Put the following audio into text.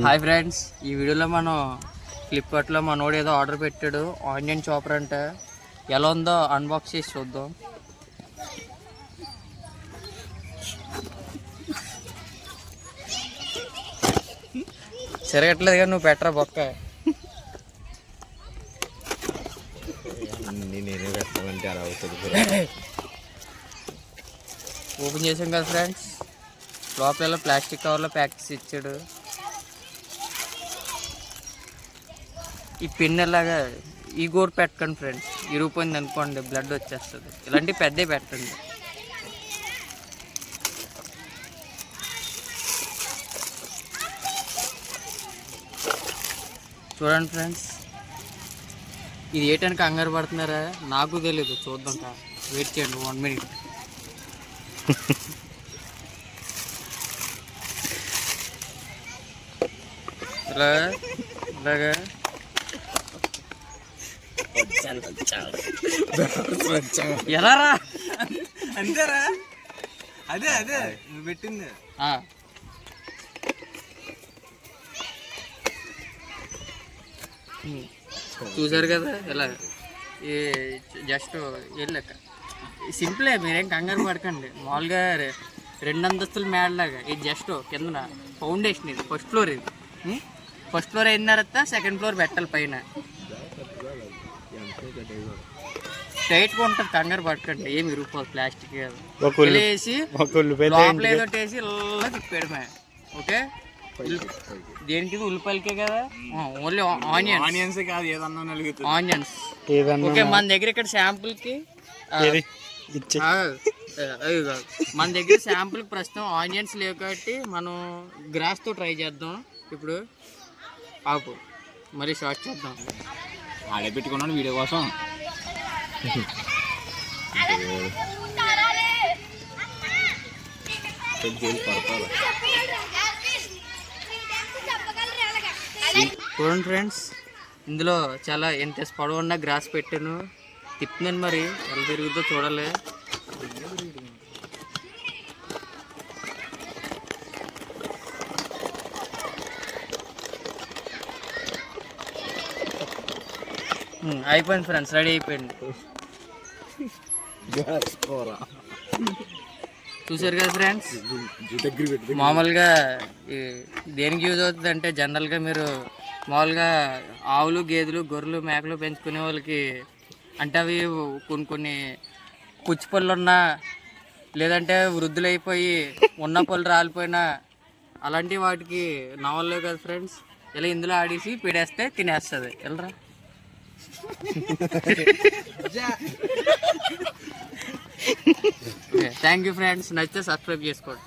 Hi friends, ఈ వీడియోలో మనం ఫ్లిప్కార్ట్లో మనోడు ఏదో ఆర్డర్ పెట్టాడు, ఆనియన్ చాపర్ అంటే. ఎలా ఉందో అన్బాక్స్ చేసి చూద్దాం. తిరగట్లేదు కానీ నువ్వు పెట్టరా బొక్క. నేనే పెట్టాలంటే అలా అవుతుంది. ఓపెన్ చేసాం కదా ఫ్రెండ్స్, లోపల ప్లాస్టిక్ కవర్లో ప్యాక్ చేసి ఇచ్చాడు. ఈ పిన్ ఎలాగా ఈ గోరు పెట్టకండి ఫ్రెండ్స్, ఇరిగిపోయింది అనుకోండి బ్లడ్ వచ్చేస్తుంది. ఇలాంటి పెద్ద పెట్టండి. చూడండి ఫ్రెండ్స్, ఇది ఏటానికి కంగారు పడుతున్నారా నాకు తెలీదు, చూద్దాం కా. వెయిట్ చేయండి 1 minute. ఇలాగా ఎలా రా అంతేరా? అదే అదే నువ్వు పెట్టింది. చూసారు కదా ఇలా జస్ట్ వెళ్ళాక సింపులే, మీరేం కంగారు పడకండి. మామూలుగా 2 అంతస్తుల మేడలాగా ఇది జస్ట్ కింద ఫౌండేషన్. ఇది ఫస్ట్ ఫ్లోర్. ఇది ఫస్ట్ ఫ్లోర్ అయిన తర్వాత సెకండ్ ఫ్లోర్ పెట్టాలి పైన. స్ట్రైట్గా ఉంటుంది, కంగారు పడకండి. ఏమి ఇరుక్కుపోదు, ప్లాస్టిక్ వేసి లోపల ఏదో వేసి ఇలా తిప్పాడమే. ఓకే, దేనికి ఉల్లిపాయలకే కదా, ఓన్లీ ఆనియన్స్ కాదు ఏదన్నా ఆనియన్స్. ఓకే, మన దగ్గర ఇక్కడ శాంపుల్కి మన దగ్గర శాంపుల్ ప్రస్తుతం ఆనియన్స్ లేవు కాబట్టి మనం గ్రాస్తో ట్రై చేద్దాం. ఇప్పుడు ఆపు, మళ్ళీ షార్ట్ చేద్దాం. ఆడే పెట్టుకున్నాను వీడియో కోసం. చూడండి ఫ్రెండ్స్, ఇందులో చాలా ఎంత పొడవు ఉన్న గ్రాస్ పెట్టాను. తిప్పుతున్నాను, మరి ఎలా తిరుగుతుందో చూడాలి. అయిపోయింది ఫ్రెండ్స్, రెడీ అయిపోయింది. చూసారు కదా ఫ్రెండ్స్, మామూలుగా దేనికి యూజ్ అవుతుంది అంటే, జనరల్గా మీరు మామూలుగా ఆవులు, గేదెలు, గొర్రెలు, మేకలు పెంచుకునే వాళ్ళకి అంటే అవి కొన్ని పుచ్చి పళ్ళు ఉన్నా, లేదంటే వృద్ధులైపోయి ఉన్న పళ్ళు రాలిపోయినా, అలాంటి వాటికి నవలలేవు కదా ఫ్రెండ్స్. ఇలా ఇందులో ఆడేసి పీడేస్తే తినేస్తుంది. వెళ్ళరా. థ్యాంక్ యూ ఫ్రెండ్స్, నచ్చితే సబ్స్క్రైబ్ చేసుకోండి.